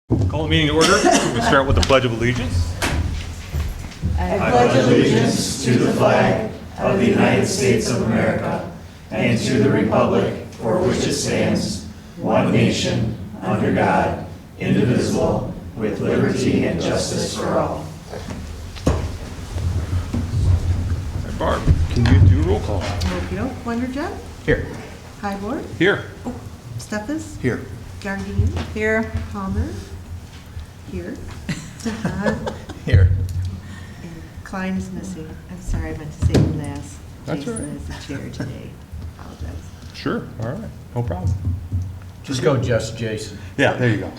Call the meeting to order. We'll start with the Pledge of Allegiance. I pledge allegiance to the flag of the United States of America and to the republic for which it stands, one nation, under God, indivisible, with liberty and justice for all. Right, Barb, can you do a roll call? Okey-doke. Wonderjet. Here. Highboard. Here. Steffes. Here. Jardine. Here. Palmer. Here. Dahan. Here. And Klein is missing. I'm sorry, I meant to say him last. That's all Jason right. is the chair today. Apologize. Sure. All right. No problem. Just go just Jason. Yeah, there you go.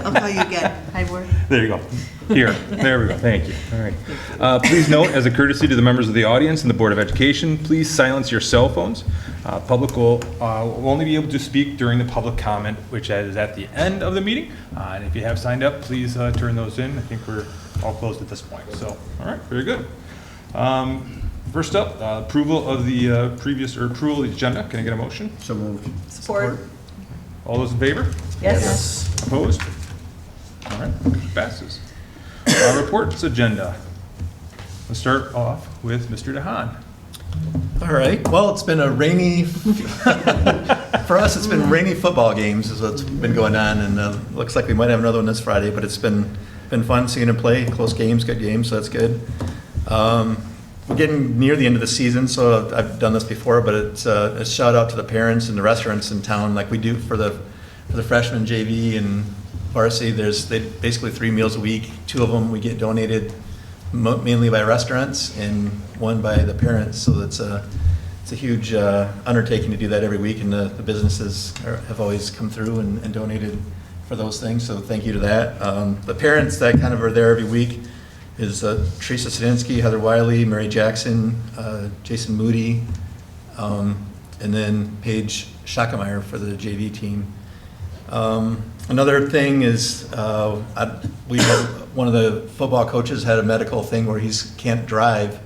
I'll call you again. Highboard. There you go. Here. There we go. Thank you. All right. Please note, as a courtesy to the members of the audience and the Board of Education, please silence your cell phones. Public will only be able to speak during the public comment, which is at the end of the meeting. And if you have signed up, please turn those in. I think we're all closed at this point. So, all right, very good. First up, approval of the approval of the agenda. Can I get a motion? So moved. Support. All those in favor? Yes. Opposed? All right, motion passes. Reports agenda. Let's start off with Mr. Dahan. All right. Well, it's been a rainy, for us, it's been rainy football games is what's been going on. And looks like we might have another one this Friday, but it's been fun seeing it play. Close games, good games, so that's good. We're getting near the end of the season, so I've done this before, but it's a shout out to the parents and the restaurants in town, like we do for the freshman JV and varsity. There's basically 3 meals a week. 2 of them we get donated mainly by restaurants, and 1 by the parents. So it's a huge undertaking to do that every week, and the businesses have always come through and donated for those things. So thank you to that. The parents that kind of are there every week is Teresa Sadinsky, Heather Wiley, Mary Jackson, Jason Moody, and then Paige Schackemeyer for the JV team. Another thing is we had one of the football coaches had a medical thing where he can't drive,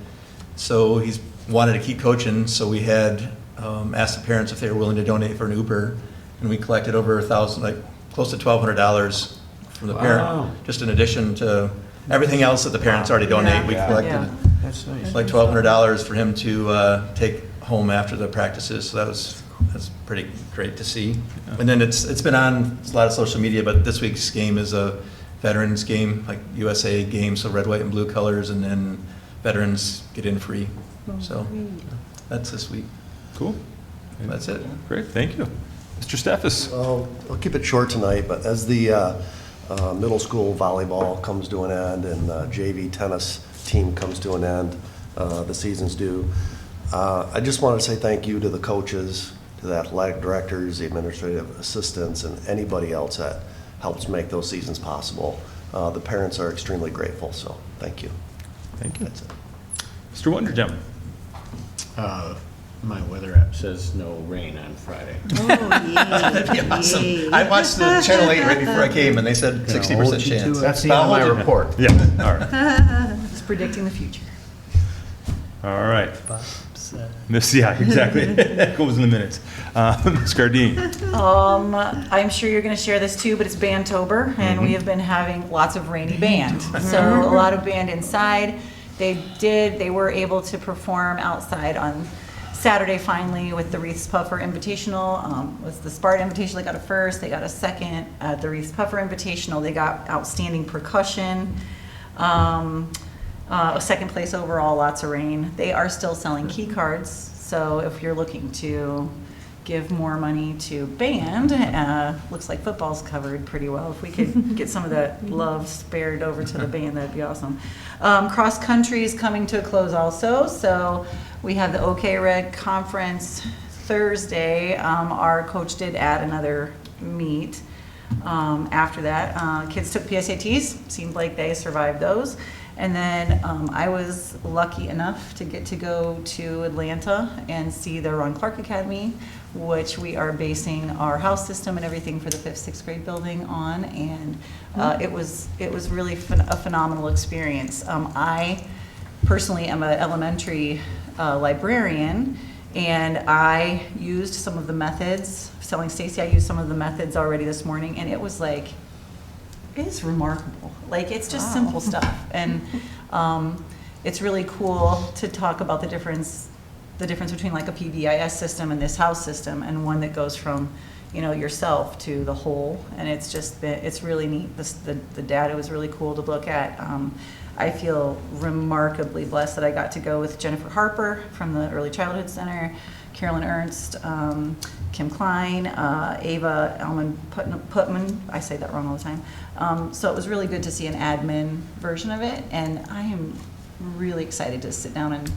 so he's wanted to keep coaching. So we had asked the parents if they were willing to donate for an Uber, and we collected over $1,000, like close to $1,200 from the parent, just in addition to everything else that the parents already donate. We collected That's nice. Like $1,200 for him to take home after the practices. So that's pretty great to see. And then it's been on a lot of social media, but this week's game is a veterans game, like USA game, so red, white, and blue colors, and then veterans get in free. So that's this week. Cool. That's it. Great, thank you. Mr. Steffes. I'll keep it short tonight, but as the middle school volleyball comes to an end and JV tennis team comes to an end, the seasons do, I just want to say thank you to the coaches, to the athletic directors, the administrative assistants, and anybody else that helps make those seasons possible. The parents are extremely grateful, so thank you. Thank you. That's it. Mr. Wondergem. My weather app says no rain on Friday. Oh, yay. That'd be awesome. I watched the Channel 8 right before I came, and they said 60% chance. That's the end of my report. Yeah, all right. It's predicting the future. All right. Miss, yeah, exactly. That goes in the minutes. Ms. Gardine. I'm sure you're going to share this too, but it's Bandtober, and we have been having lots of rainy band. So a lot of band inside. They were able to perform outside on Saturday finally with the Wreaths Puffer Invitational. Was the Sparta Invitational. They got a first, they got a second at the Wreaths Puffer Invitational. They got outstanding percussion. Second place overall, lots of rain. They are still selling key cards, so if you're looking to give more money to band, looks like football's covered pretty well. If we could get some of that love spared over to the band, that'd be awesome. Cross country is coming to a close also, so we have the OK Red Conference Thursday. Our coach did add another meet. After that, kids took PSATs, seemed like they survived those. And then I was lucky enough to get to go to Atlanta and see the Ron Clark Academy, which we are basing our house system and everything for the 5th, 6th grade building on. And it was really a phenomenal experience. I personally am an elementary librarian, and I used some of the methods, telling Stacy I used some of the methods already this morning, and it was like is remarkable. Like, it's just simple stuff. And it's really cool to talk about the difference between like a PBIS system and this house system, and one that goes from, you know, yourself to the whole. And it's really neat. The data was really cool to look at. I feel remarkably blessed that I got to go with Jennifer Harper from the Early Childhood Center, Carolyn Ernst, Kim Klein, Ava Elman Putman. I say that wrong all the time. So it was really good to see an admin version of it, and I am really excited to sit down and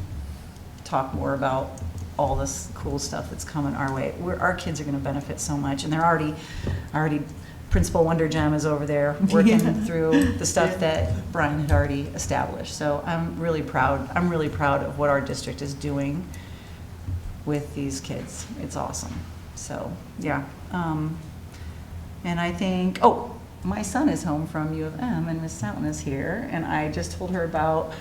talk more about all this cool stuff that's coming our way. Our kids are going to benefit so much, and they're already Principal Wonder Gem is over there working through the stuff that Brian had already established. So I'm really proud. I'm really proud of what our district is doing with these kids. It's awesome. So yeah. And I think, my son is home from U of M, and Miss Soutton is here, and I just told her about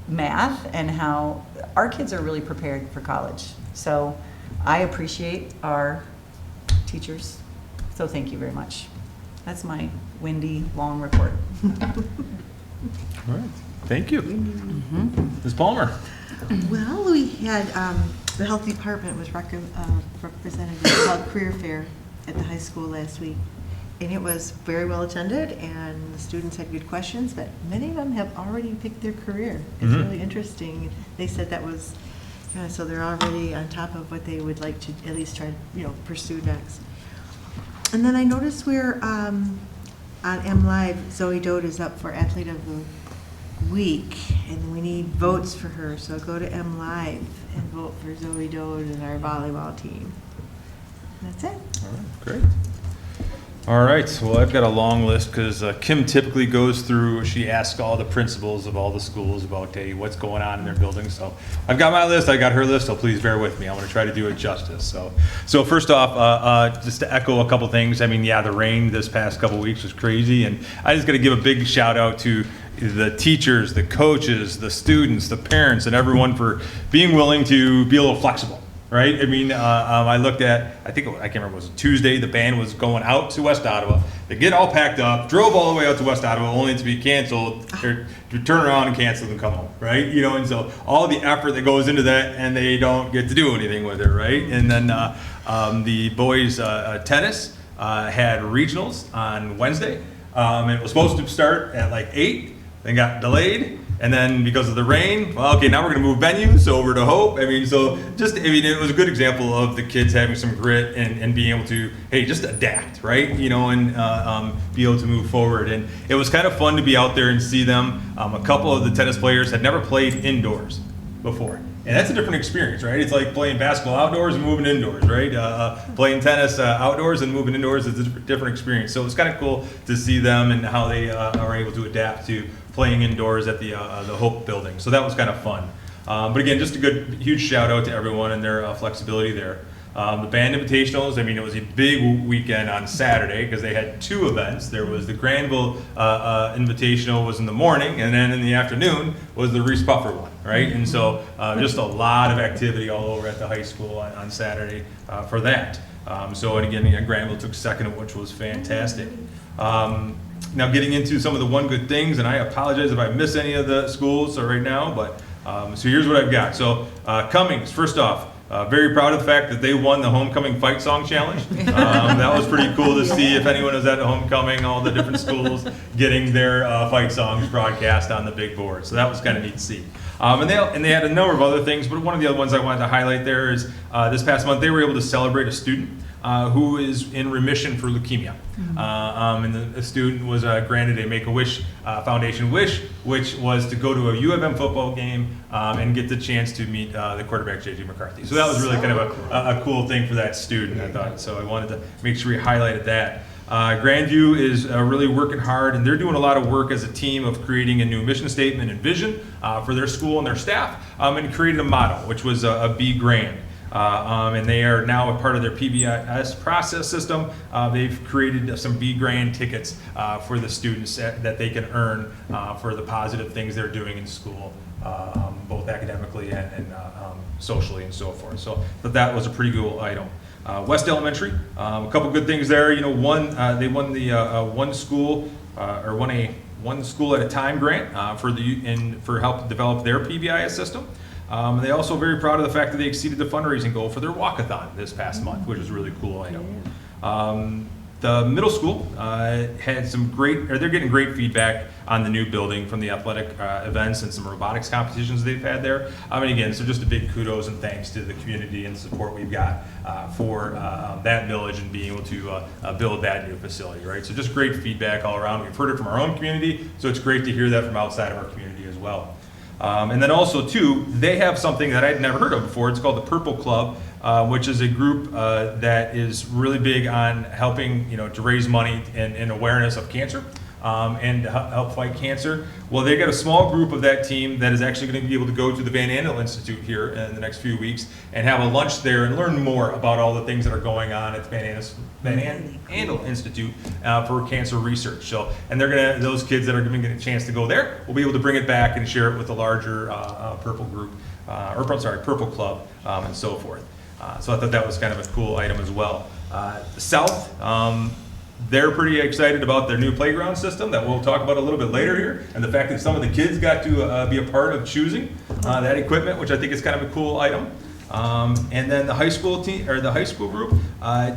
math and how our kids are really prepared for college. So I appreciate our teachers. So thank you very much. That's my windy, long report. All right, thank you. Ms. Palmer. Well, we had, the health department was represented in the called career fair at the high school last week. And it was very well attended, and the students had good questions, but many of them have already picked their career. It's really interesting. They said that was, so they're already on top of what they would like to at least try to, pursue next. And then I noticed we're on M Live, Zoe Dode is up for Athlete of the Week, and we need votes for her. So go to M Live and vote for Zoe Dode and our volleyball team. That's it. All right, great. All right, well, I've got a long list because Kim typically goes through, she asks all the principals of all the schools about, hey, what's going on in their building. So I've got my list, I got her list, so please bear with me. I'm going to try to do it justice. So first off, just to echo a couple things, I mean, yeah, the rain this past couple weeks was crazy, and I just got to give a big shout out to the teachers, the coaches, the students, the parents, and everyone for being willing to be a little flexible. Right? I mean, I looked at, I can't remember, was it Tuesday, the band was going out to West Ottawa. They get all packed up, drove all the way out to West Ottawa, only to be canceled, to turn around and cancel and come home, right? And so all the effort that goes into that, and they don't get to do anything with it, right? And then the boys' tennis had regionals on Wednesday. It was supposed to start at like 8, then got delayed. And then because of the rain, well, okay, now we're going to move venues over to Hope. I mean, it was a good example of the kids having some grit and being able to, hey, just adapt, right? And be able to move forward. And it was kind of fun to be out there and see them. A couple of the tennis players had never played indoors before. And that's a different experience, right? It's like playing basketball outdoors and moving indoors, right? Playing tennis outdoors and moving indoors is a different experience. So it was kind of cool to see them and how they are able to adapt to playing indoors at the Hope building. So that was kind of fun. But again, just a huge shout out to everyone and their flexibility there. The band invitationals, I mean, it was a big weekend on Saturday because they had 2 events. There was the Grandville invitational was in the morning, and then in the afternoon was the Reese Puffer one, right? And so just a lot of activity all over at the high school on Saturday for that. And again, Grandville took second, which was fantastic. Now getting into some of the one good things, and I apologize if I miss any of the schools right now, but so here's what I've got. So Cummings, first off, very proud of the fact that they won the Homecoming Fight Song Challenge. That was pretty cool to see if anyone was at Homecoming, all the different schools getting their fight songs broadcast on the big board. So that was kind of neat to see. And they had a number of other things, but one of the other ones I wanted to highlight there is this past month they were able to celebrate a student who is in remission for leukemia. And the student was granted a Make-A-Wish Foundation wish, which was to go to a U of M football game and get the chance to meet the quarterback, J.J. McCarthy. So that was really kind of a cool thing for that student, I thought. So I wanted to make sure we highlighted that. Grandview is really working hard, and they're doing a lot of work as a team of creating a new mission statement and vision for their school and their staff, and created a motto, which was a Be Grand. And they are now a part of their PBIS process system. They've created some Be Grand tickets for the students that they can earn for the positive things they're doing in school, both academically and socially and so forth. So that was a pretty cool item. West Elementary, a couple good things there. You know, they won the one school at a time grant for help develop their PBIS system. They also very proud of the fact that they exceeded the fundraising goal for their walkathon this past month, which is a really cool item. The middle school had they're getting great feedback on the new building from the athletic events and some robotics competitions they've had there. And again, so just a big kudos and thanks to the community and the support we've got for that village and being able to build that new facility, right? So just great feedback all around. We've heard it from our own community, so it's great to hear that from outside of our community as well. And then also too, they have something that I'd never heard of before. It's called the Purple Club, which is a group that is really big on helping, to raise money and awareness of cancer and to help fight cancer. Well, they got a small group of that team that is actually going to be able to go to the Van Andel Institute here in the next few weeks and have a lunch there and learn more about all the things that are going on at the Van Andel Institute for cancer research. So, and those kids that are going to get a chance to go there will be able to bring it back and share it with the larger Purple Purple Club and so forth. So I thought that was kind of a cool item as well. The South, they're pretty excited about their new playground system that we'll talk about a little bit later here, and the fact that some of the kids got to be a part of choosing that equipment, which I think is kind of a cool item. And then the high school team, or the high school group,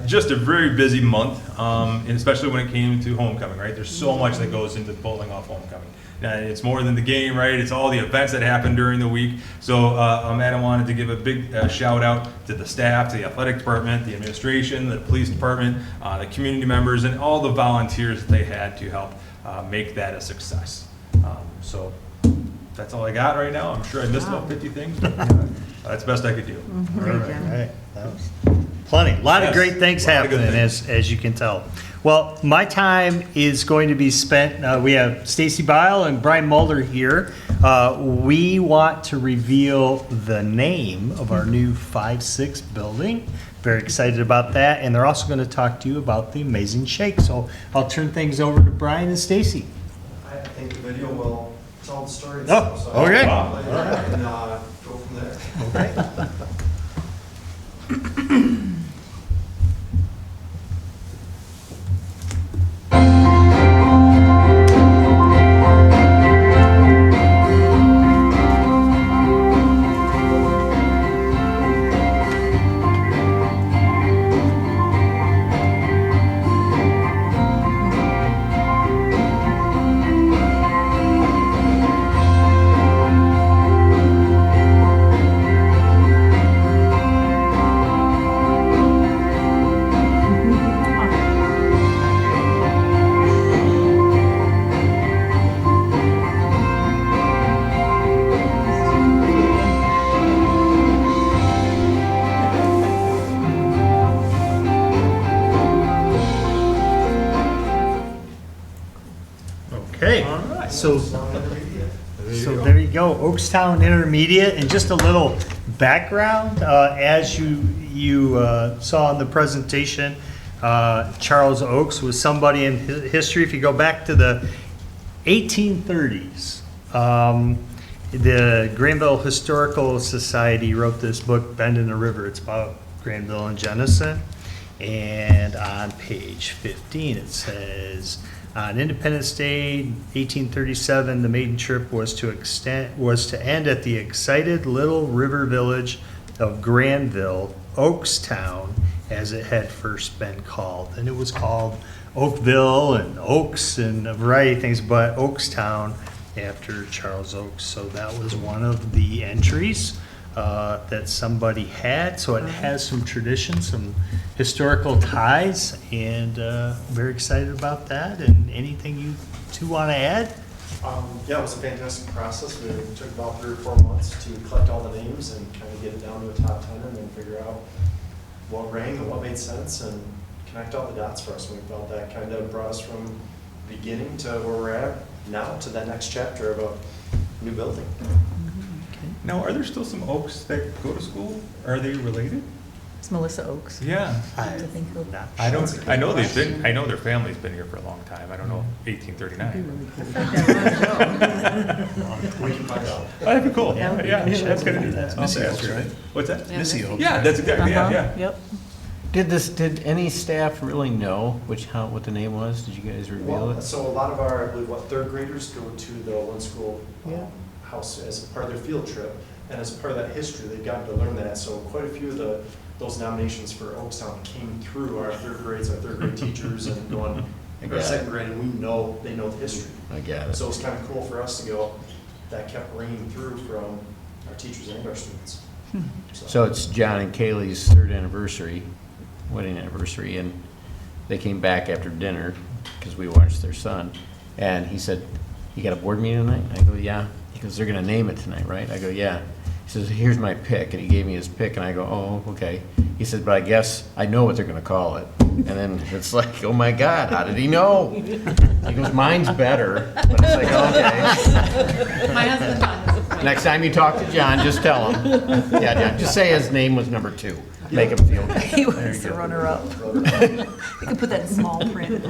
just a very busy month, and especially when it came to homecoming, right? There's so much that goes into pulling off homecoming. It's more than the game, right? It's all the events that happen during the week. So Adam wanted to give a big shout out to the staff, to the athletic department, the administration, the police department, the community members, and all the volunteers that they had to help make that a success. So that's all I got right now. I'm sure I missed about 50 things, but that's the best I could do. Great job. Right. That was plenty. A lot of Yes, great things a lot of good happening, things. as you can tell. Well, my time is going to be spent. We have Stacy Bile and Brian Mulder here. We want to reveal the name of our new 5-6 building. Very excited about that. And they're also going to talk to you about the amazing shake. So I'll turn things over to Brian and Stacy. I think the video will tell the story. Oh, itself, so okay. I'll play that and go from there. Okay. Okay. So there you go, Oakstown Intermediate, and just a little background. As you saw in the presentation, Charles Oakes was somebody in history. If you go back to the 1830s, the Grandville Historical Society wrote this book, Bend in the River. It's about Grandville and Jenison. And on page 15, it says, on Independence Day, 1837, the maiden trip was to end at the excited little river village of Grandville, Oakstown, as it had first been called. And it was called Oakville and Oaks and a variety of things, but Oakstown after Charles Oakes. So that was one of the entries that somebody had. So it has some tradition, some historical ties, and very excited about that. And anything you two want to add? Yeah, it was a fantastic process. It took about 3 or 4 months to collect all the names and kind of get it down to a top 10 and then figure out what rang and what made sense and connect all the dots for us. And we felt that kind of brought us from the beginning to where we're at now to that next chapter of a new building. Now, are there still some Oaks that go to school? Are they related? It's Melissa Oakes. Yeah. I think of. Not I sure. don't. I know they've been. I know their family's been here for a long time. I don't know 1839. We can find out. Oh, that'd be cool. Yeah. Yeah, that's gonna do that. Missy Oaks, right? What's that? Missy Oaks. Yeah, that's exactly. Yeah, yeah. Yep. Did any staff really know what the name was? Did you guys reveal Well, it? so a lot of our, I believe, third graders go to the one school Yeah. house as part of their field trip. And as part of that history, they've gotten to learn that. So quite a few of those nominations for Oakstown came through our third grade teachers and going, I or got it. second grade, and they know the history. I got it. So it's kind of cool for us to go, that kept ringing through from our teachers and our students. So it's John and Kaylee's third wedding anniversary, and they came back after dinner, because we watched their son, and he said, "You got a board meeting tonight?" I go, "Yeah." He goes, "They're gonna name it tonight, right?" I go, "Yeah." He says, "Here's my pick," and he gave me his pick, and I go, "Oh, okay." He said, "But I guess I know what they're gonna call it." And then it's like, oh my God, how did he know? He goes, "Mine's better," but it's like, okay. My husband does. Next time you talk to John, just tell him. Yeah, John, just say his name was number 2. Make him feel good. He was the runner-up. You can put that in small print.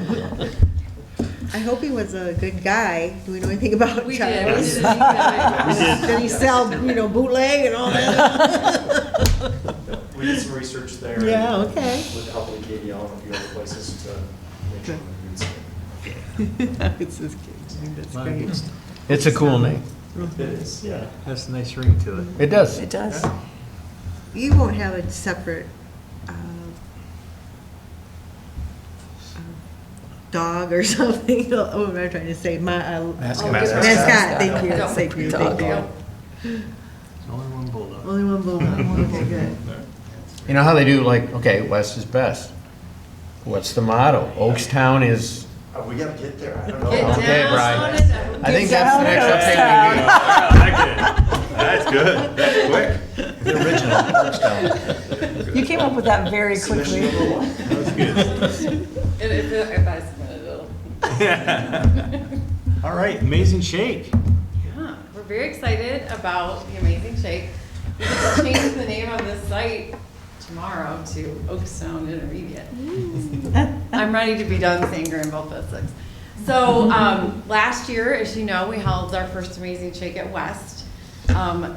I hope he was a good guy. Do we know anything about We Charles? did. We did a deep dive. Did he sell, bootleg and all that? We did some research there. Yeah, and okay. With the help of the KDL and a few other places to make sure we're doing It's his kid. That's great. It's a cool name. It is, yeah. Has a nice ring to it. It does. It does. You won't have a separate dog or something? What am I trying to say? Mascot. Mascot, thank you. No. Thank you, Dog. thank you. Only one bulldog. Only one bulldog. Okay, good. You know how they do, like, okay, West is best. What's the motto? Oakstown is, We gotta get there, I don't know. Get Okay, down Brian. on it. I think that's the next update That's good. That's quick. The original Oakstown. You came up with that very quickly. If I submit it, All right, Amazing Shake. yeah, we're very excited about the Amazing Shake. We just changed the name of this site tomorrow to Oakstown Intermediate. I'm ready to be done saying Grandville Physics. So last year, as you know, we held our first Amazing Shake at West.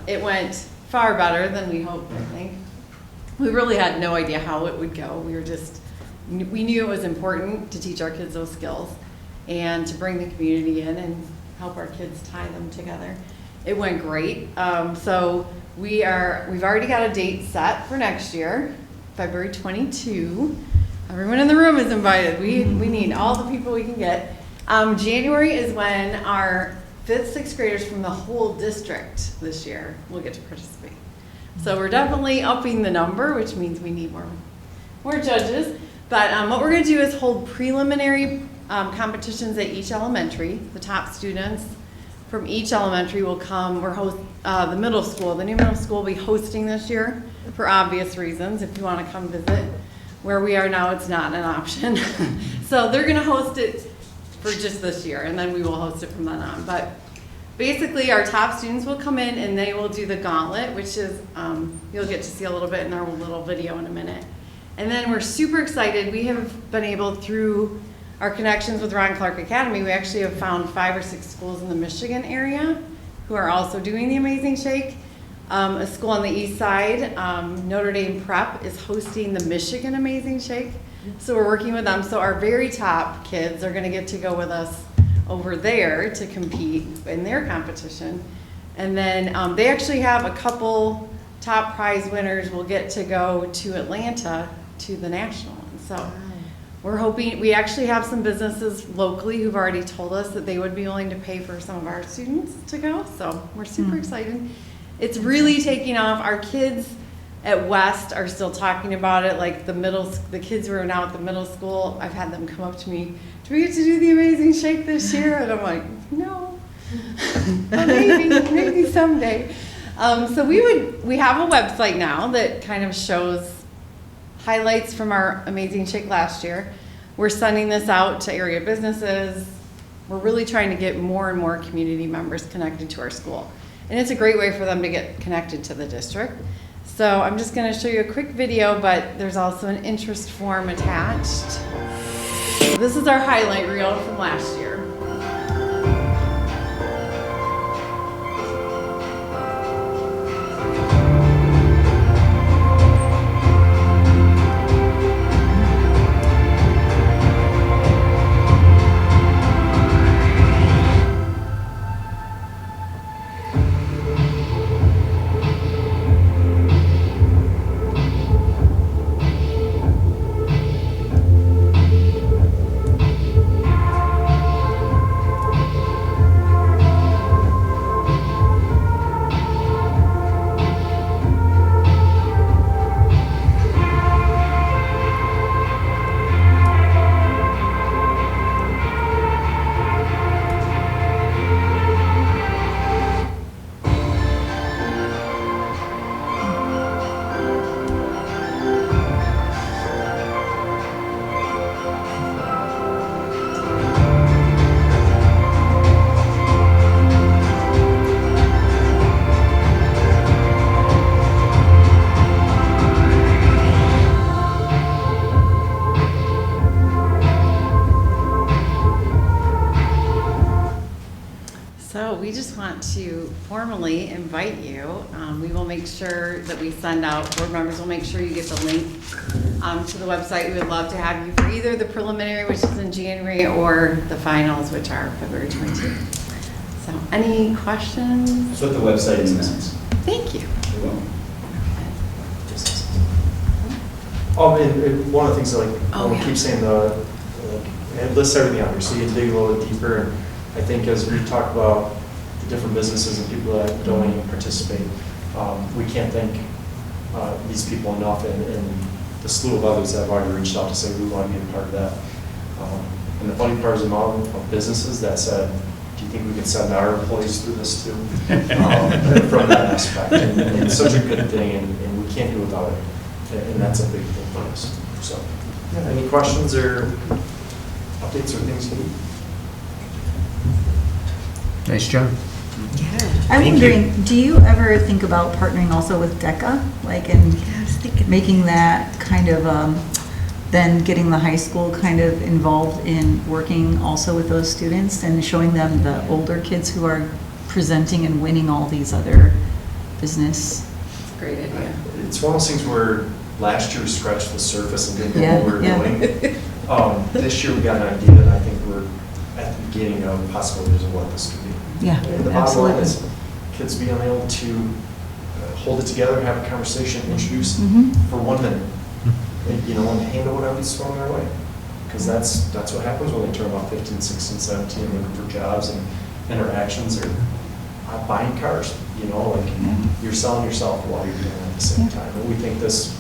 It went far better than we hoped, I think. We really had no idea how it would go. We knew it was important to teach our kids those skills and to bring the community in and help our kids tie them together. It went great. So we've already got a date set for next year, February 22. Everyone in the room is invited. We need all the people we can get. January is when our 5th, 6th graders from the whole district this year will get to participate. So we're definitely upping the number, which means we need more judges. But what we're going to do is hold preliminary competitions at each elementary. The top students from each elementary will come. The middle school, the new middle school will be hosting this year for obvious reasons. If you want to come visit where we are now, it's not an option. So they're going to host it for just this year, and then we will host it from then on. But basically, our top students will come in and they will do the gauntlet, which is, you'll get to see a little bit in our little video in a minute. And then we're super excited. We have been able, through our connections with Ron Clark Academy, we actually have found 5 or 6 schools in the Michigan area who are also doing the Amazing Shake. A school on the east side, Notre Dame Prep, is hosting the Michigan Amazing Shake. So we're working with them. So our very top kids are going to get to go with us over there to compete in their competition. And then they actually have a couple top prize winners will get to go to Atlanta to the national. So we're hoping, we actually have some businesses locally who've already told us that they would be willing to pay for some of our students to go. So we're super excited. It's really taking off. Our kids at West are still talking about it. Like the kids who are now at the middle school, I've had them come up to me, do we get to do the Amazing Shake this year? And I'm like, no, but maybe someday. So we have a website now that kind of shows highlights from our Amazing Shake last year. We're sending this out to area businesses. We're really trying to get more and more community members connected to our school. And it's a great way for them to get connected to the district. So I'm just going to show you a quick video, but there's also an interest form attached. This is our highlight reel from last year. So we just want to formally invite you. We will make sure that we send out, board members will make sure you get the link to the website. We would love to have you for either the preliminary, which is in January, or the finals, which are February 22nd. So any questions? That's what the website is, Mrs. Thank you. Oh, and one of the things that, like, Oh, we yeah. keep saying it lists everything out here, so you can dig a little bit deeper. And I think as we talk about the different businesses and people that don't even participate, we can't thank these people enough, and the slew of others that have already reached out to say we want to be a part of that. And the funny part is the amount of businesses that said, do you think we can send our employees through this too? From that aspect, and it's such a good thing, and we can't do without it. And that's a big thing for us. So, yeah, any questions or updates or things you need? Nice job. I'm wondering, do you ever think about partnering also with DECA? Like, and making that kind of, then getting the high school kind of involved in working also with those students and showing them the older kids who are presenting and winning all these other business? It's a great idea. It's one of those things where last year we scratched the surface and didn't know Yeah, what we were yeah. doing. This year we got an idea, and I think we're at the beginning of possibilities of what this could be. Yeah, And the bottom line absolutely. is kids being able to hold it together, have a conversation, introduce Mhm. for 1 minute, and, and handle whatever's thrown their way. Because that's what happens when they turn about 15, 16, 17, looking for jobs and interactions, or buying cars. Like you're selling yourself while you're doing it at the same time. And we think this.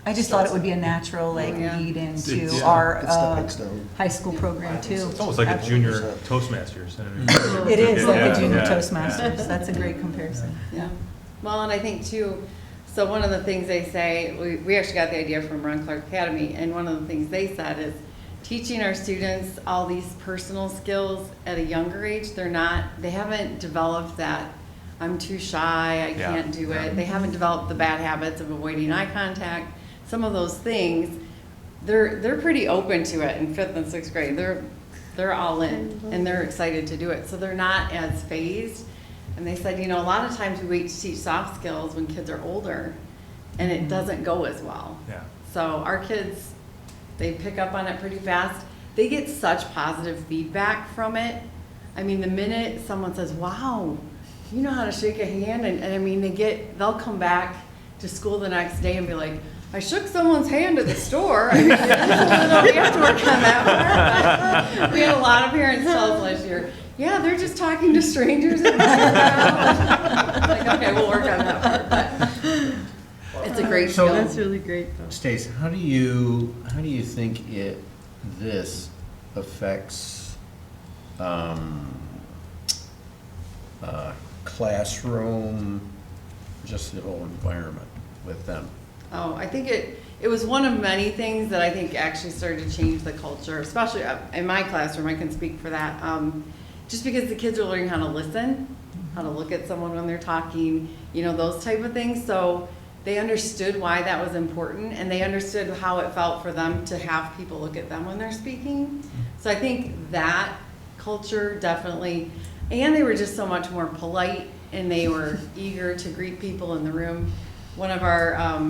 I just thought it would be a natural, like, Yeah. lead into It's- our It's stepping stone. high school program too. It's almost like a junior Toastmasters. It is like Yeah, a junior yeah. Toastmasters. That's a great comparison. Yeah. Well, and I think too, so one of the things they say, we actually got the idea from Ron Clark Academy, and one of the things they said is teaching our students all these personal skills at a younger age, they haven't developed that, I'm too shy, I Yeah. can't do it. They haven't developed the bad habits of avoiding eye contact, some of those things. They're pretty open to it in 5th and 6th grade. They're all in, and they're excited to do it. So they're not as phased. And they said, a lot of times we wait to teach soft skills when kids are older, and it doesn't go as well. Yeah. So our kids, they pick up on it pretty fast. They get such positive feedback from it. I mean, the minute someone says, wow, you know how to shake a hand, and I mean, they'll come back to school the next day and be like, I shook someone's hand at the store. I mean, we have to work on that part. But we had a lot of parents tell us last year, yeah, they're just talking to strangers. Like, okay, we'll work on that part. But it's a great So- skill. That's really great, though. Stace, how do you think this affects classroom, just the whole environment with them? Oh, I think it was one of many things that I think actually started to change the culture, especially in my classroom. I can speak for that. Just because the kids are learning how to listen, how to look at someone when they're talking, those type of things. So they understood why that was important, and they understood how it felt for them to have people look at them when they're speaking. So I think that culture definitely, and they were just so much more polite, and they were eager to greet people in the room. One of our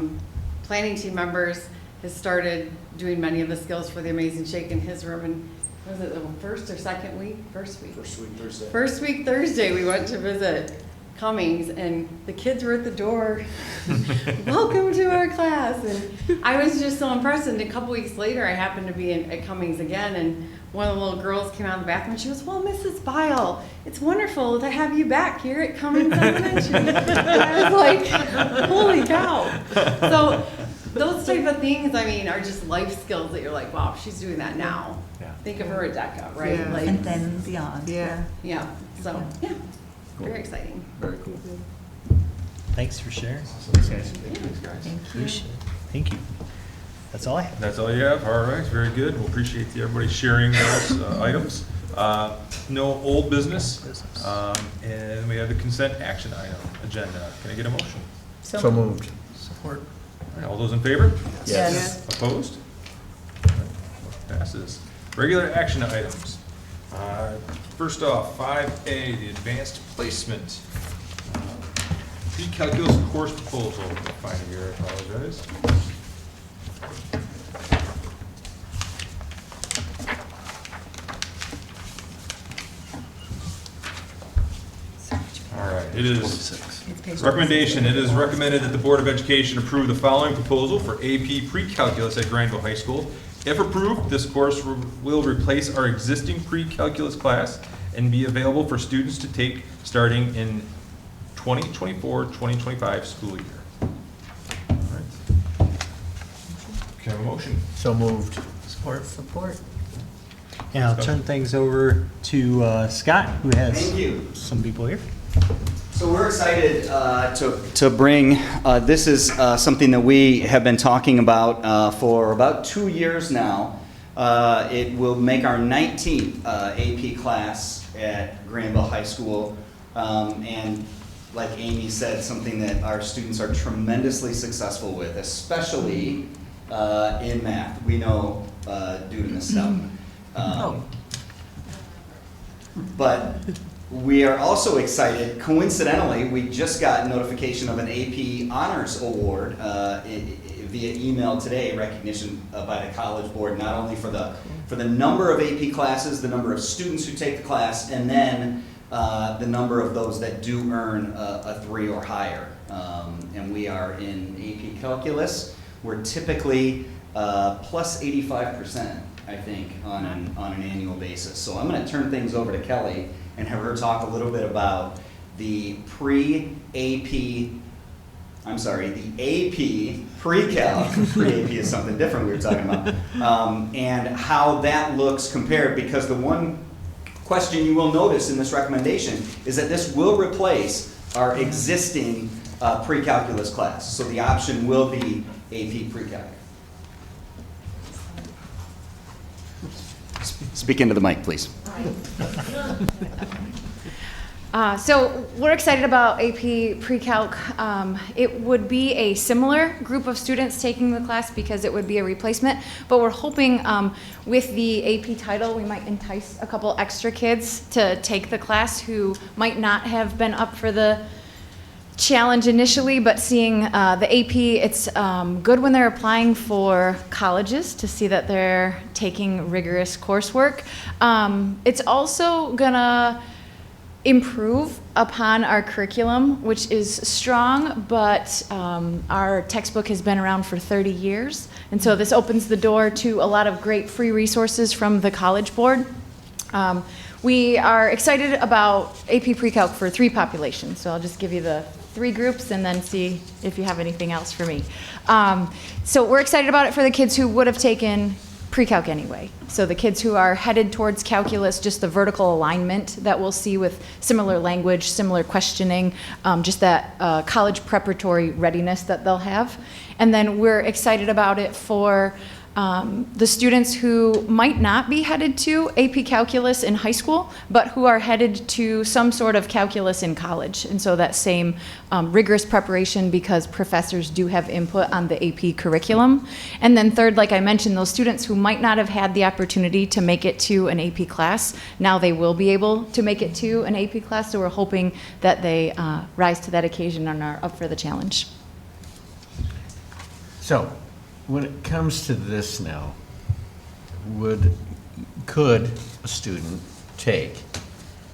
planning team members has started doing many of the skills for the Amazing Shake in his room, and was it the first or second week? First week. First week Thursday. First week Thursday, we went to visit Cummings, and the kids were at the door. Welcome to our class. And I was just so impressed. And a couple weeks later, I happened to be at Cummings again, and one of the little girls came out of the bathroom, and she goes, well, Mrs. Bile, it's wonderful to have you back here at Cummings Elementary. And I was like, holy cow. So those type of things, I mean, are just life skills that you're like, wow, she's doing that now. Yeah. Think of her at DECA, right? Yeah. Like, And then beyond. Yeah. yeah, so, yeah, very exciting. Very cool. Thanks for sharing. Thanks, guys. Thank you. Appreciate it. Thank you. That's all I have. That's all you have? All right, very good. We'll appreciate everybody sharing those items. No old business, and we have the consent action item agenda. Can I get a motion? So moved. Support. All right, all those in favor? Yes. Opposed? All right, motion passes. Regular action items. First off, 5A, the advanced placement. Pre-calculus course proposal. I'll find it here, I apologize. All right, it is recommendation. It is recommended that the Board of Education approve the following proposal for AP Pre-Calculus at Grandville High School. If approved, this course will replace our existing pre-calculus class and be available for students to take starting in 2024-2025 school year. All right. Can I have a motion? So moved. Support. Support. And I'll turn things over to Scott, who has Thank you. some people here. So we're excited to bring, this is something that we have been talking about for about 2 years now. It will make our 19th AP class at Grandville High School. And like Amy said, something that our students are tremendously successful with, especially in math. We know due to Ms. Stoughton. But we are also excited, coincidentally, we just got notification of an AP Honors Award via email today, recognition by the College Board, not only for the number of AP classes, the number of students who take the class, and then the number of those that do earn a 3 or higher. And we are in AP Calculus. We're typically plus 85%, I think, on an annual basis. So I'm going to turn things over to Kelly and have her talk a little bit about the AP pre-calc, pre-AP is something different we were talking about, and how that looks compared, because the one question you will notice in this recommendation is that this will replace our existing pre-calculus class. So the option will be AP pre-calc. Speak into the mic, please. So we're excited about AP Pre-Calc. It would be a similar group of students taking the class because it would be a replacement, but we're hoping with the AP title we might entice a couple extra kids to take the class who might not have been up for the challenge initially, but seeing the AP, it's good when they're applying for colleges to see that they're taking rigorous coursework. It's also gonna improve upon our curriculum, which is strong, but our textbook has been around for 30 years. And so this opens the door to a lot of great free resources from the College Board. We are excited about AP Pre-Calc for 3 populations, so I'll just give you the 3 groups and then see if you have anything else for me. So we're excited about it for the kids who would have taken pre-calc anyway. So the kids who are headed towards calculus, just the vertical alignment that we'll see with similar language, similar questioning, just that college preparatory readiness that they'll have. And then we're excited about it for the students who might not be headed to AP Calculus in high school, but who are headed to some sort of calculus in college. And so that same rigorous preparation, because professors do have input on the AP curriculum. And then third, like I mentioned, those students who might not have had the opportunity to make it to an AP class, now they will be able to make it to an AP class. So we're hoping that they rise to that occasion and are up for the challenge. So, when it comes to this now, could a student take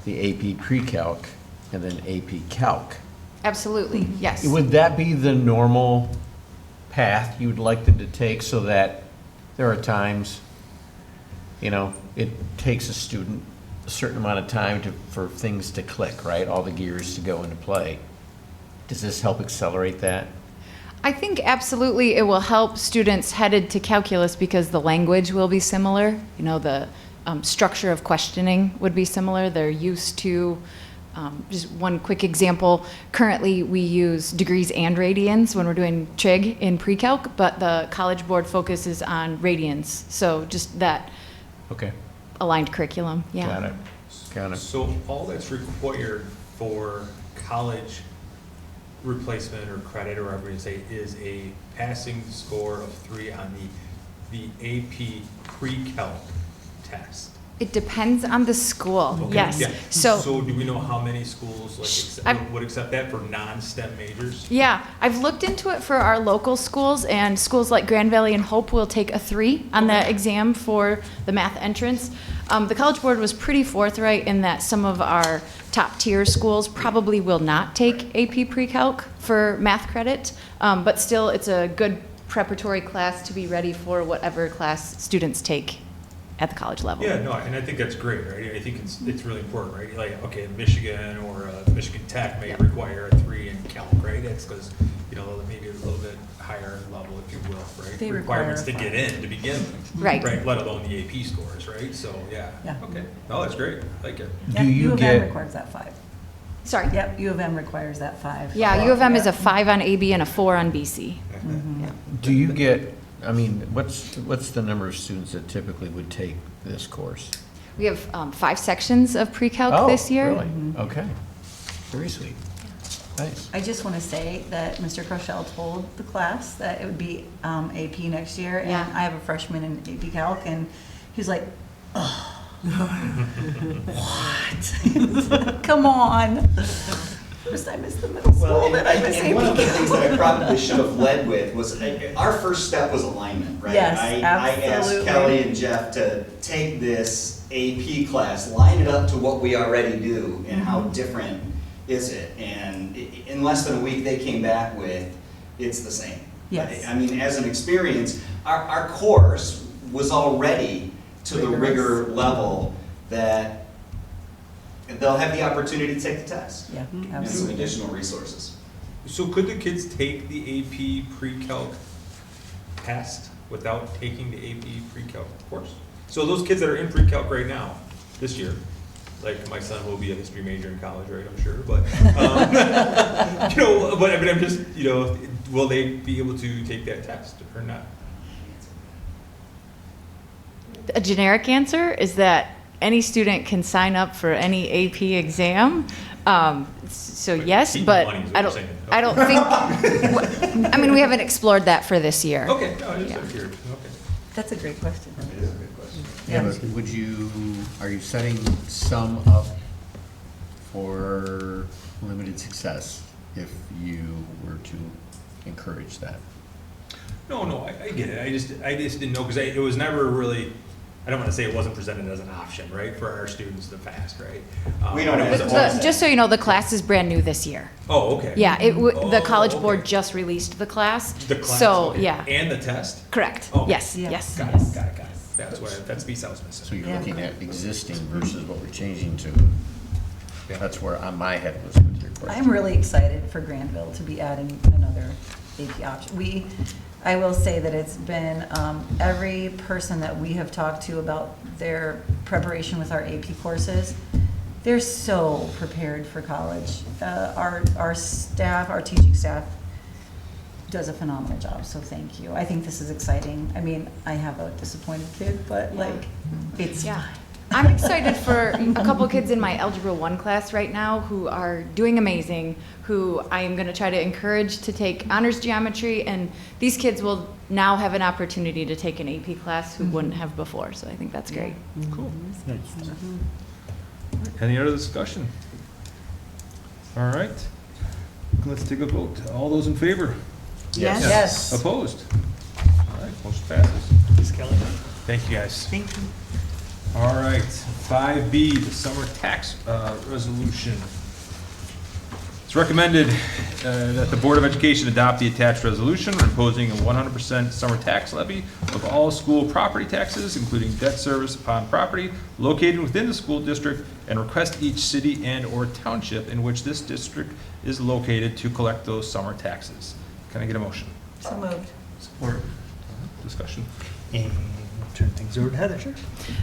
the AP Pre-Calc and then AP Calc? Absolutely, yes. Would that be the normal path you'd like them to take, so that there are times, you know, it takes a student a certain amount of time for things to click, right? All the gears to go into play. Does this help accelerate that? I think absolutely it will help students headed to calculus because the language will be similar. You know, the structure of questioning would be similar. They're used to, just one quick example, currently we use degrees and radians when we're doing trig in pre-calc, but the College Board focuses on radians. So just that aligned curriculum, yeah. Got it. So all that's required for college replacement or credit, or whatever you say, is a passing score of 3 on the AP Pre-Calc test. It depends on the school, Okay, yes. yeah. So, do we know how many schools would accept that for non-STEM majors? yeah, I've looked into it for our local schools, and schools like Grandville and Hope will take a 3 on the exam for the math entrance. The College Board was pretty forthright in that some of our top tier schools probably will not take AP Pre-Calc for math credit, but still it's a good preparatory class to be ready for whatever class students take at the college level. Yeah, no, and I think that's great, right? I think it's really important, right? Like, okay, Michigan or Michigan Tech may require a 3 in calc, right? It's because, maybe a little bit higher level, if you will, right? They Requirements to require get in to begin with. Right. Right, let alone the AP scores, right? So, yeah. Okay. No, that's great. I like it. Yeah, Do you U of get- M requires that 5. Sorry. Yep, U of M requires that 5. Yeah, U of M is a 5 on AB and a 4 on BC. Do you get, what's the number of students that typically would take this course? We have 5 sections of pre-calc this year. Oh, really? Okay. Very sweet. Nice. I just want to say that Mr. Crochelle told the class that it would be AP next year, and Yeah. I have a freshman in AP Calc, and he was like, "Oh, what? Come on." First I missed the middle Well, school, then I missed and one of the AP things that I probably should have led with was, our first step was alignment, right? Yes, I asked absolutely. Kelly and Jeff to take this AP class, line it up to what we already do, and how different is it? And in less than a week, they came back with, it's the same. Yes. I mean, as an experience, our course was already to the rigor level that they'll have the opportunity to take the test. Yeah, And some absolutely. additional resources. So could the kids take the AP Pre-Calc test without taking the AP Pre-Calc course? So those kids that are in Pre-Calc right now, this year, like my son will be a history major in college, right, I'm sure, but, but I mean, I'm just, will they be able to take that test or not? A generic answer is that any student can sign up for any AP exam. So But yes, keep but money is what I you're don't, saying. I don't think, I mean, we haven't explored that for this year. Okay, no, I just Yeah. curious, okay. That's a great question. It is a good question. Yeah, but are you setting some up for limited success if you were to encourage that? No, I get it. I just didn't know, because it was never really, I don't want to say it wasn't presented as an option, right, for our students to pass, right? We don't but it have was to- always- Just so you know, the class is brand new this year. Oh, okay. Yeah, the Oh, College okay. Board just released the class. The class, So, okay. yeah, And the test? correct. Okay. Yes, Yeah. yes, Got yes. it. That's the piece I was missing. So you're Yeah. looking at existing versus what we're changing to. Yeah. That's where my head was with your question. I'm really excited for Grandville to be adding another AP option. I will say that it's been, every person that we have talked to about their preparation with our AP courses, they're so prepared for college. Our staff, our teaching staff does a phenomenal job, so thank you. I think this is exciting. I mean, I have a disappointed kid, but it's Yeah. fine. I'm excited for a couple kids in my Algebra 1 class right now who are doing amazing, who I am going to try to encourage to take honors geometry, and these kids will now have an opportunity to take an AP class who wouldn't have before, so I think that's great. Cool. Any other discussion? All right. Let's take a vote. All those in favor? Yes. Opposed? All right, motion passes. Ms. Kelly? Thank you, guys. Thank you. All right, 5B, the summer tax resolution. It's recommended that the Board of Education adopt the attached resolution imposing a 100% summer tax levy of all school property taxes, including debt service upon property located within the school district, and request each city and/or township in which this district is located to collect those summer taxes. Can I get a motion? So moved. Support. Discussion. And turn things over to Heather. Sure.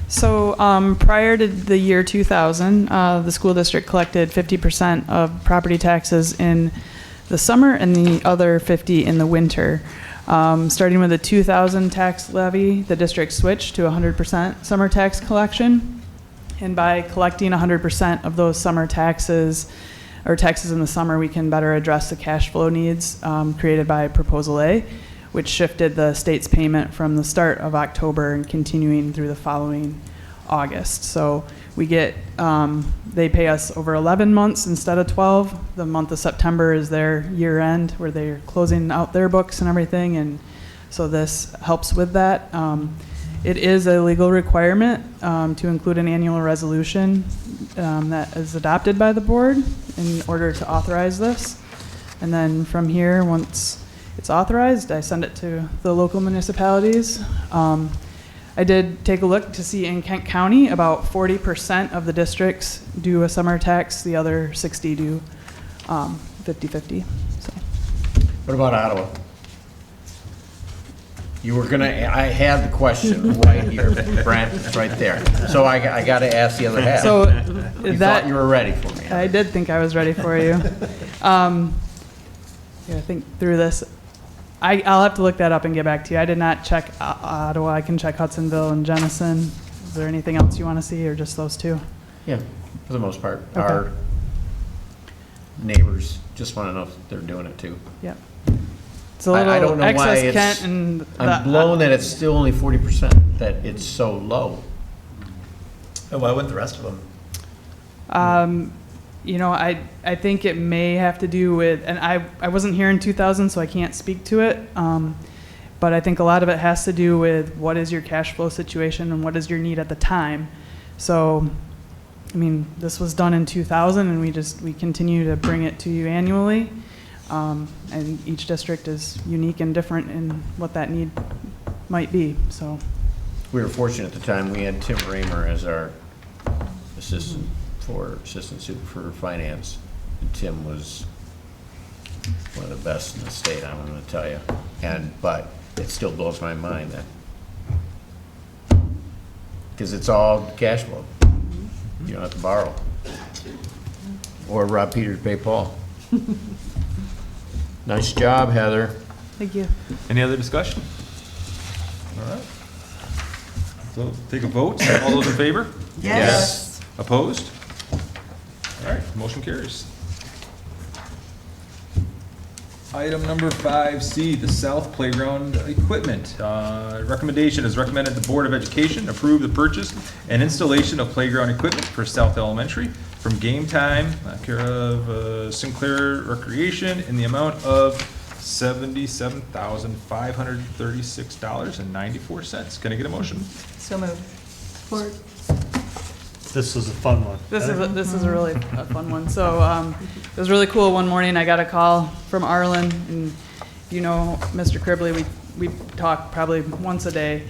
So prior to the year 2000, the school district collected 50% of property taxes in the summer and the other 50 in the winter. Starting with the 2000 tax levy, the district switched to 100% summer tax collection. And by collecting 100% of those summer taxes, or taxes in the summer, we can better address the cash flow needs created by Proposal A, which shifted the state's payment from the start of October and continuing through the following August. So we get, they pay us over 11 months instead of 12. The month of September is their year end where they're closing out their books and everything. And so this helps with that. It is a legal requirement to include an annual resolution that is adopted by the board in order to authorize this. And then from here, once it's authorized, I send it to the local municipalities. I did take a look to see in Kent County, about 40% of the districts do a summer tax. The other 60 do 50-50. So. What about Ottawa? You were gonna, I had the question right here, Brent, it's right there. So I gotta ask the other half. So You that, thought you were ready for me. I did think I was ready for you. Yeah, I think through this, I'll have to look that up and get back to you. I did not check Ottawa. I can check Hudsonville and Jenison. Is there anything else you want to see, or just those two? Yeah, for the most part. Okay. Our neighbors just wanna know if they're doing it too. Yep. It's a I little don't know why excess it's, Kent and I'm blown that it's still only 40%, that it's so low. And why wouldn't the rest of them? You know, I think it may have to do with, and I wasn't here in 2000, so I can't speak to it. But I think a lot of it has to do with what is your cash flow situation and what is your need at the time. So, I mean, this was done in 2000, and we continue to bring it to you annually. And each district is unique and different in what that need might be. So, We were fortunate at the time, we had Tim Raymer as our assistant super for finance. And Tim was one of the best in the state, I'm gonna tell you. But it still blows my mind that, because it's all cash flow. You don't have to borrow. Or rob Peter to pay Paul. Nice job, Heather. thank you. Any other discussion? All right. So take a vote. All those in favor? Yes. Opposed? All right, motion carries. Item number 5C, the South Playground Equipment. Recommendation is recommended the Board of Education approve the purchase and installation of playground equipment for South Elementary from Game Time, care of Sinclair Recreation, in the amount of $77,536.94. Can I get a motion? So moved. This was a fun one. This is a really fun one. So it was really cool. One morning I got a call from Arlen, and you know Mr. Cribley, we talk probably once a day,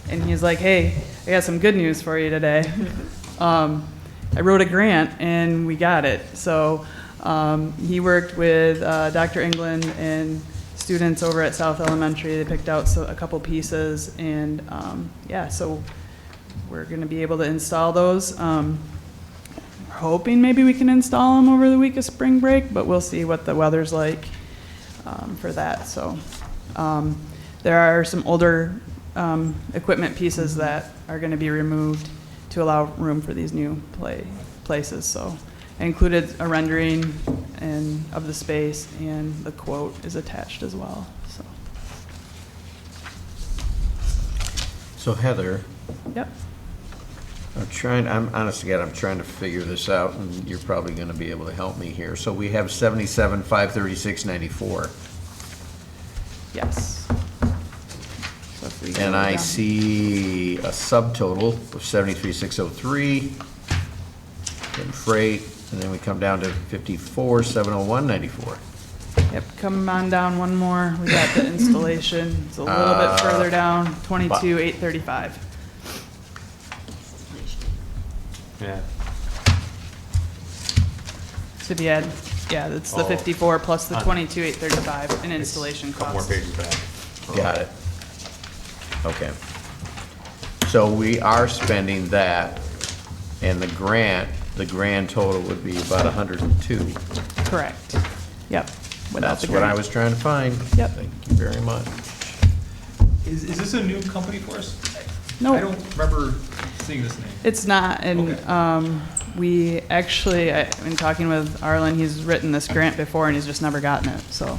and he's like, "Hey, I got some good news for you today. I wrote a grant and we got it." So he worked with Dr. England and students over at South Elementary. They picked out a couple pieces, and yeah, so we're going to be able to install those. We're hoping maybe we can install them over the week of spring break, but we'll see what the weather's like for that. So there are some older equipment pieces that are going to be removed to allow room for these new places. So I included a rendering of the space, and the quote is attached as well. So Heather, Yep. I'm honest to God, I'm trying to figure this out, and you're probably gonna be able to help me here. So we have 77,536.94, Yes. So if we go and I down- see a subtotal of 73,603 in freight, and then we come down to 54,701.94. Yep, come on down one more. We got the installation. It's a little bit further down, 22,835. Yeah. So if you add, yeah, that's the 54 plus the 22,835 in installation Couple more costs. pages back. Got it. Okay. So we are spending that, and the grand total would be about 102. Correct. Yep. without That's the what I grant. was trying to find. Yep. Thank you very much. Is this a new company for us? No. I don't remember seeing this name. It's not, and Okay. we actually, I've been talking with Arlen, he's written this grant before and he's just never gotten it, so.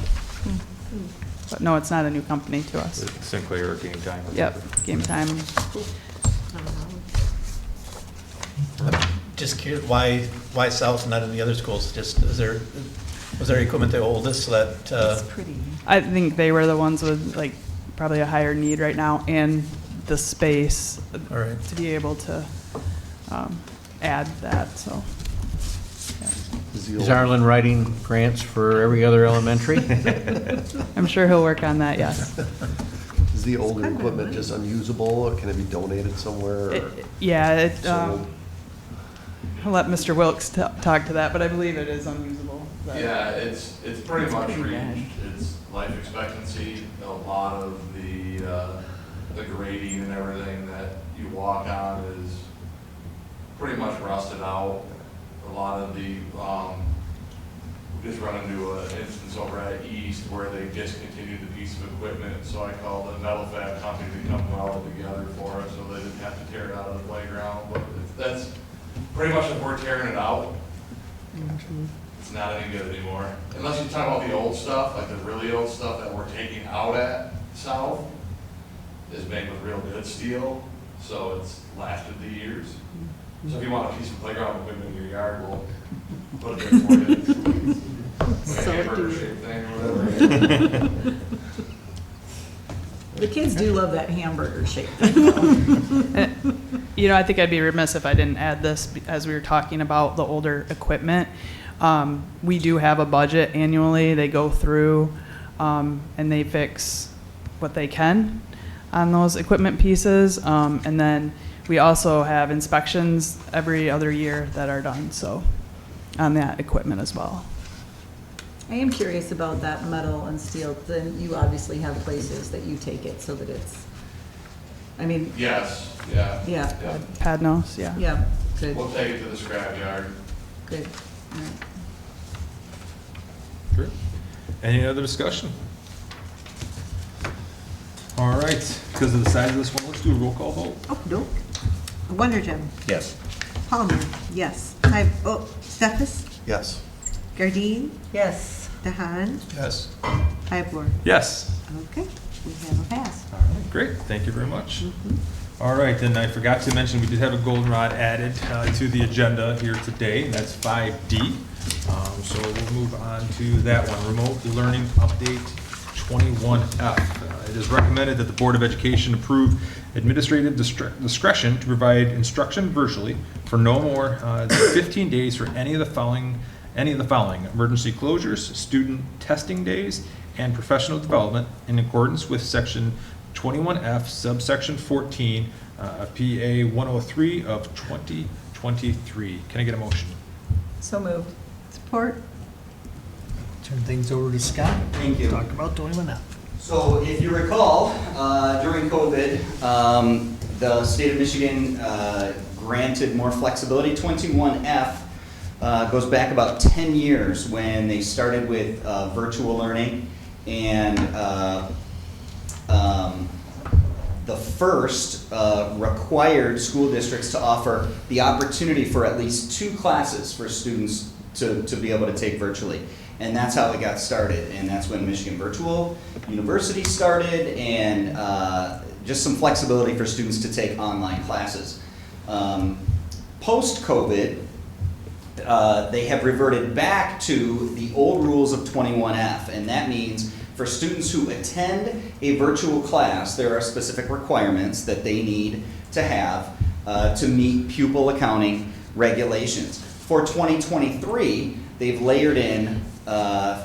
But no, it's not a new company to us. Sinclair or Game Time? or Yep, something. Game Time. Just curious, why South and not in the other schools? Just, was there equipment the oldest so that, It's pretty. I think they were the ones with like probably a higher need right now and the space all right. to be able to add that, so. Is Arlen writing grants for every other elementary? I'm sure he'll work on that, yes. Is the older equipment just unusable, or can it be donated somewhere? Or Yeah, sold? I'll let Mr. Wilkes talk to that, but I believe it is unusable. Yeah, it's pretty much reached its life expectancy. A lot of the grading and everything that you walk on is pretty much rusted out. A lot of the, we just run into an instance over at East where they discontinued the piece of equipment, so I called the metal fab company to come weld it together for us so they didn't have to tear it out of the playground. But that's pretty much if we're tearing it out, it's not any good anymore. Unless you talk about the old stuff, like the really old stuff that we're taking out at South is made with real good steel, so it's lasted the years. So if you want a piece of playground equipment in your yard, we'll put it there for you. Like a hamburger shaped thing or whatever. The kids do love that hamburger shape. You know, I think I'd be remiss if I didn't add this as we were talking about the older equipment. We do have a budget annually. They go through and they fix what they can on those equipment pieces. And then we also have inspections every other year that are done, so on that equipment as well. I am curious about that metal and steel. Then you obviously have places that you take it so that it's, I mean. Yes, yeah. Yeah. Pad nose, yeah. Yeah, good, We'll take it to the scrapyard. good. All right. Great. Any other discussion? All right, because of the size of this one, let's do a roll call vote. Oh, no. Wondergem, Yes. Palmer, yes. Steffes, Yes. Gardine, Yes. DeHaan, Yes. Hybler. Yes. Okay, we have a pass. All right, great, thank you very much. All right, and I forgot to mention, we did have a goldenrod added to the agenda here today, and that's 5D. So we'll move on to that one, remote learning update 21F. It is recommended that the Board of Education approve administrative discretion to provide instruction virtually for no more than 15 days for any of the following emergency closures, student testing days, and professional development in accordance with section 21F subsection 14 PA 103 of 2023. Can I get a motion? So moved. Support. Turn things over to Scott. Thank you. Talk about 21F. So if you recall, during COVID, the state of Michigan granted more flexibility. 21F goes back about 10 years when they started with virtual learning, and the first required school districts to offer the opportunity for at least 2 classes for students to be able to take virtually. And that's how it got started, and that's when Michigan Virtual University started, and just some flexibility for students to take online classes. Post-COVID, they have reverted back to the old rules of 21F, and that means for students who attend a virtual class, there are specific requirements that they need to have to meet pupil accounting regulations. For 2023, they've layered in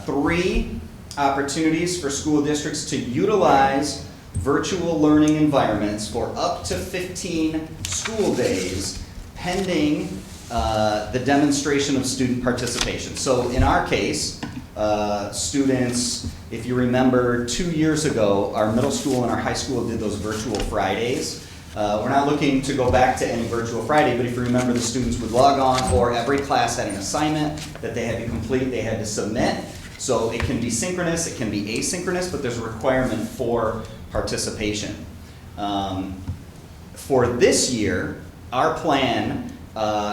3 opportunities for school districts to utilize virtual learning environments for up to 15 school days pending the demonstration of student participation. So in our case, students, if you remember 2 years ago, our middle school and our high school did those virtual Fridays. We're not looking to go back to any virtual Friday, but if you remember, the students would log on, or every class had an assignment that they had to complete, they had to submit. So it can be synchronous, it can be asynchronous, but there's a requirement for participation. For this year, our plan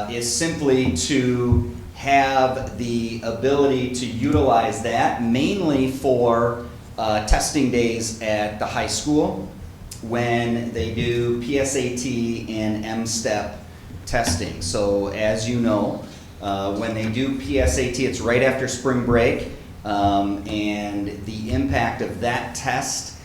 is simply to have the ability to utilize that mainly for testing days at the high school when they do PSAT and M-STEP testing. So as you know, when they do PSAT, it's right after spring break, and the impact of that test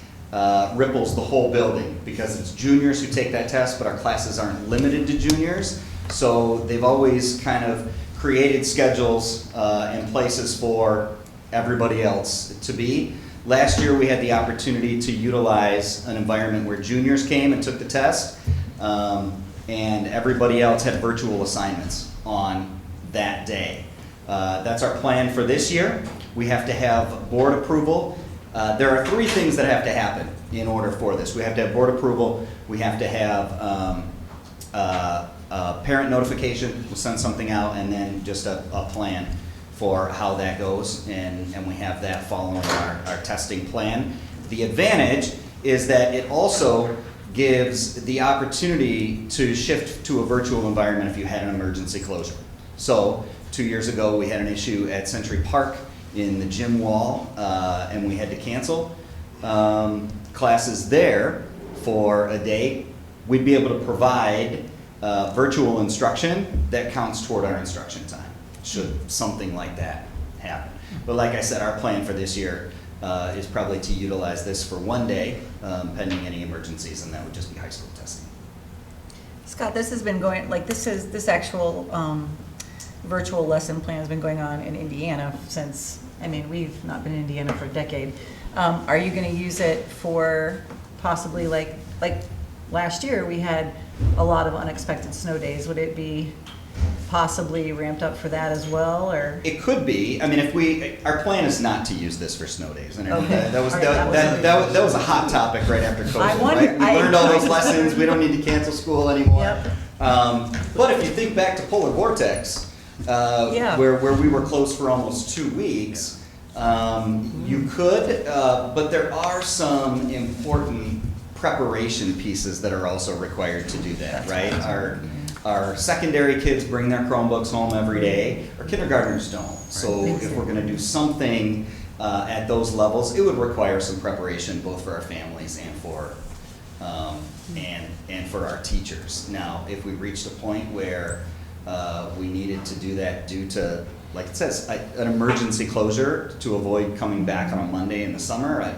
ripples the whole building, because it's juniors who take that test, but our classes aren't limited to juniors. So they've always kind of created schedules and places for everybody else to be. Last year we had the opportunity to utilize an environment where juniors came and took the test, and everybody else had virtual assignments on that day. That's our plan for this year. We have to have board approval. There are 3 things that have to happen in order for this. We have to have board approval, we have to have parent notification, we'll send something out, and then just a plan for how that goes, and we have that following our testing plan. The advantage is that it also gives the opportunity to shift to a virtual environment if you had an emergency closure. So 2 years ago, we had an issue at Century Park in the gym wall, and we had to cancel classes there for a day. We'd be able to provide virtual instruction that counts toward our instruction time, should something like that happen. But like I said, our plan for this year is probably to utilize this for 1 day, pending any emergencies, and that would just be high school testing. Scott, this has been going, like this actual virtual lesson plan has been going on in Indiana since, I mean, we've not been in Indiana for a decade. Are you going to use it for possibly like last year we had a lot of unexpected snow days? Would it be possibly ramped up for that as well, or? It could be. I mean, our plan is not to use this for snow days. And Okay. that All was a hot topic right after COVID, I wondered- right? We learned all those lessons. We don't need to cancel school anymore. Yep. But if you think back to polar vortex, Yeah. where we were closed for almost 2 weeks, you could, but there are some important preparation pieces that are also required to do that, right? Our secondary kids bring their Chromebooks home every day. Our kindergartners don't. So if we're going to do something at those levels, it would require some preparation both for our families and for for our teachers. Now, if we reached a point where we needed to do that due to, like it says, an emergency closure to avoid coming back on a Monday in the summer,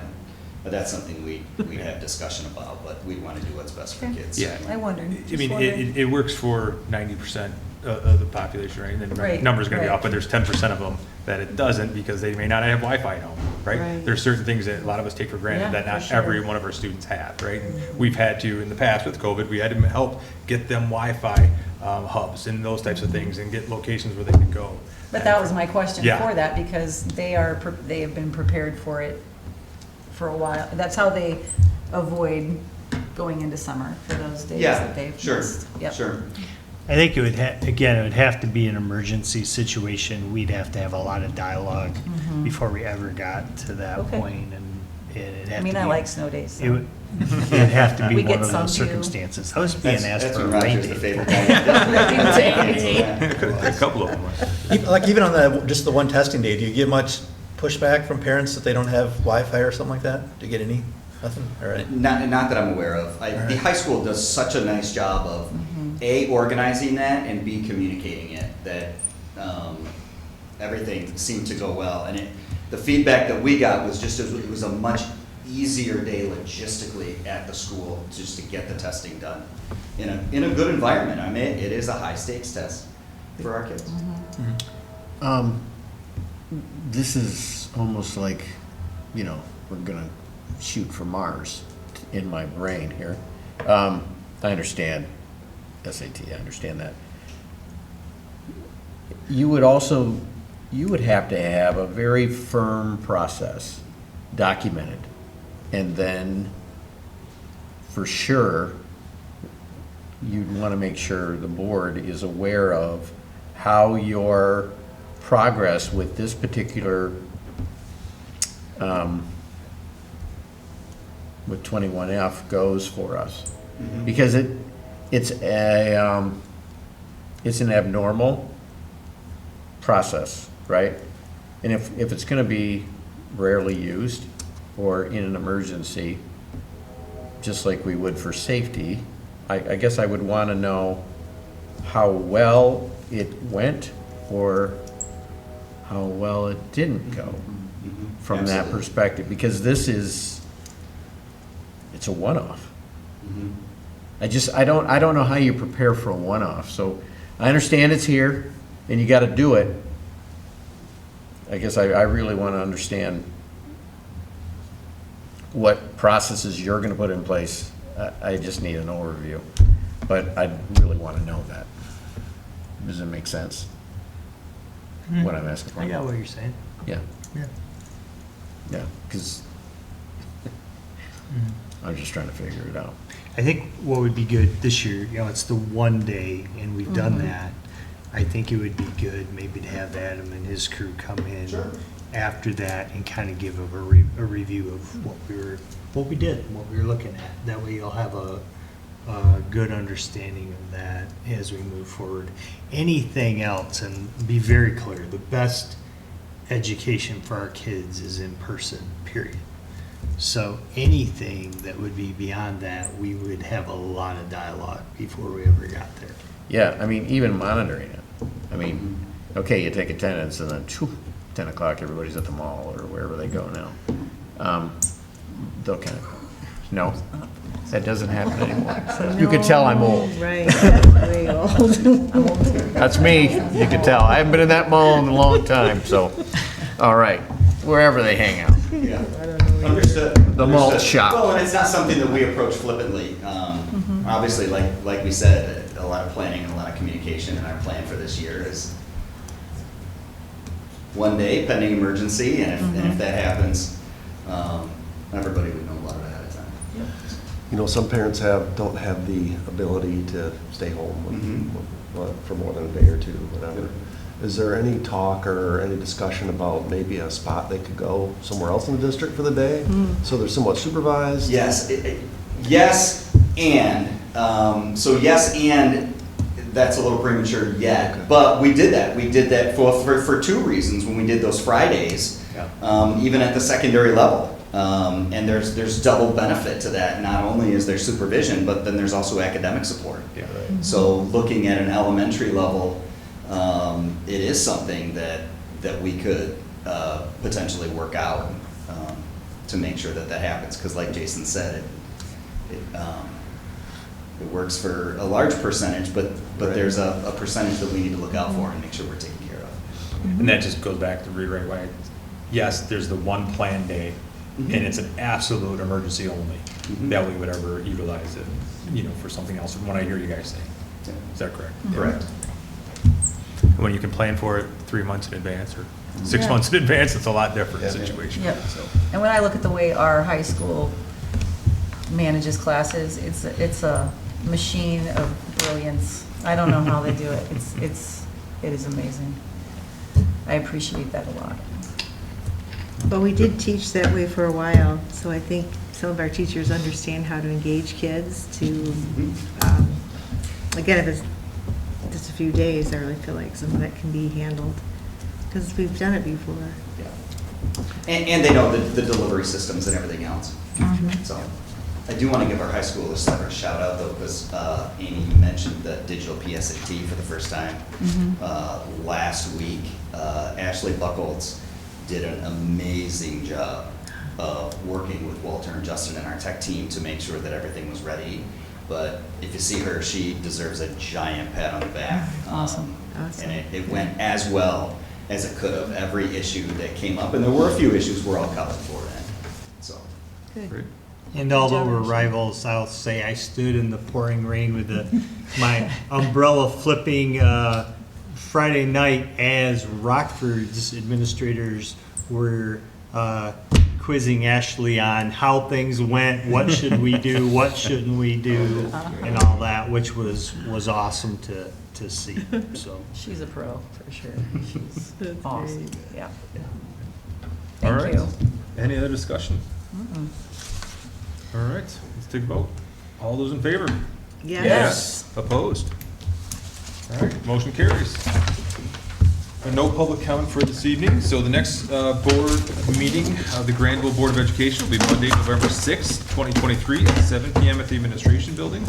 but that's something we'd have discussion about, but we'd want to do what's best for kids. Yeah. I wondered. I mean, it works for 90% of the population, right? And then the Right, number's gonna be right. up, but there's 10% of them that it doesn't because they may not have Wi-Fi at home, right? Right. There's certain things that a lot of us take for granted Yeah, that not for sure. every one of our students have, right? And we've had to, in the past with COVID, we had to help get them Wi-Fi hubs and those types of things and get locations where they could go. But that was my question Yeah. for that, because they have been prepared for it for a while. That's how they avoid going into summer, for those days that they've Sure, missed. Yep. sure. I think it would, again, it would have to be an emergency situation. We'd have to have a lot of dialogue before we ever got to that Okay. point, and it'd have I to mean, be. I like snow days. It would, it'd have to be We one get of some those too. circumstances. I was being asked That's for when a rain Roger's the date. favorite guy. A couple of them. Even on just the one testing day, do you get much pushback from parents that they don't have Wi-Fi or something like that? Do you get any? Nothing? All right. Not that I'm aware of. The high school does such a nice job of A, organizing that, and B, communicating it, that everything seemed to go well. And the feedback that we got was just it was a much easier day logistically at the school just to get the testing done in a good environment. I mean, it is a high stakes test for our kids. This is almost like, we're gonna shoot for Mars in my brain here. I understand SAT, I understand that. You would have to have a very firm process documented, and then for sure, you'd want to make sure the board is aware of how your progress with this particular, with 21F goes for us. Because it's an abnormal process, right? And if it's going to be rarely used or in an emergency, just like we would for safety, I guess I would want to know how well it went or how well it didn't go from that Absolutely. perspective, because this is, it's a one-off. I don't know how you prepare for a one-off, so I understand it's here and you gotta do it. I guess I really wanna understand what processes you're gonna put in place. I just need an overview, but I really wanna know that. Does it make sense? What I'm asking for? I got what you're saying. Yeah, Yeah. yeah, because I'm just trying to figure it out. I think what would be good this year, you know, it's the one day, and we've done that. I think it would be good maybe to have Adam and his crew come in after that and kind of give a review of what we did, what we were looking at. That way you'll have a good understanding of that as we move forward. Anything else, and be very clear, the best education for our kids is in person, period. So anything that would be beyond that, we would have a lot of dialogue before we ever got there. Yeah, I mean, even monitoring it. I mean, okay, you take attendance and then 10 o'clock, everybody's at the mall or wherever they go now. They'll kind of, no, that doesn't happen anymore. You can tell I'm old. Right, that's way old. That's me, you can tell. I haven't been in that mall in a long time, so, all right, wherever they hang out. Yeah. Understood. The malt Understood. shop. Well, and it's not something that we approach flippantly. Obviously, like we said, a lot of planning and a lot of communication, and our plan for this year is one day pending emergency, and if that happens, everybody would know about it ahead of time. You know, some parents don't have the ability to stay home for more than a day or two, whatever. Is there any talk or any discussion about maybe a spot they could go somewhere else in the district for the day? So they're somewhat supervised? Yes, yes, and so yes, and that's a little premature yet. Okay. But we did that. We did that for two reasons when we did those Fridays, even at the secondary level. And there's double benefit to that. Not only is there supervision, but then there's also academic support. Yeah, right. So looking at an elementary level, it is something that we could potentially work out to make sure that happens. Because like Jason said, it works for a large percentage, but there's a percentage that we need to look out for and make sure we're taking care of. And that just goes back to rewrite why, yes, there's the one planned day, and it's an absolute emergency only that we would ever utilize it, you know, for something else, from what I hear you guys say. Is that correct? Correct. When you can plan for it 3 months in advance or 6 Yeah. months in advance, it's a lot different situation. Yep. So, And when I look at the way our high school manages classes, it's a machine of brilliance. I don't know how they do it. It is amazing. I appreciate that a lot. But we did teach that way for a while, so I think some of our teachers understand how to engage kids to, again, if it's just a few days, I really feel like some of that can be handled, because we've done it before. And they know the delivery systems and everything else. So I do want to give our high school a separate shout out though, because Amy, you mentioned the digital PSAT for the first time last week. Ashley Buchholz did an amazing job of working with Walter and Justin and our tech team to make sure that everything was ready. But if you see her, she deserves a giant pat on the back. Awesome. And it went as well as it could have. Every issue that came up, and there were a few issues, were all covered for then. So. great. And although we're rivals, I'll say I stood in the pouring rain with my umbrella flipping Friday night as Rockford's administrators were quizzing Ashley on how things went, what should we do, what shouldn't we do, and all that, which was awesome to see. So She's a pro, for sure. She's That's awesome. great. Yeah. All Thank right. you. Any other discussion? All right, let's take a vote. All those in favor? Yes. Opposed? All right, motion carries. No public comment for this evening, so the next board meeting of the Grandville Board of Education will be Monday, November 6th, 2023, at 7 p.m. at the Administration Building.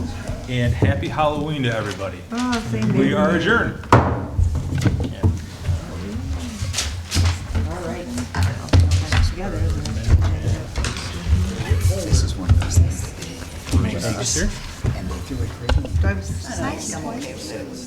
And happy Halloween to everybody. Oh, same We here. are adjourned. All right. Together, isn't it? This is one of those things. Do I have society?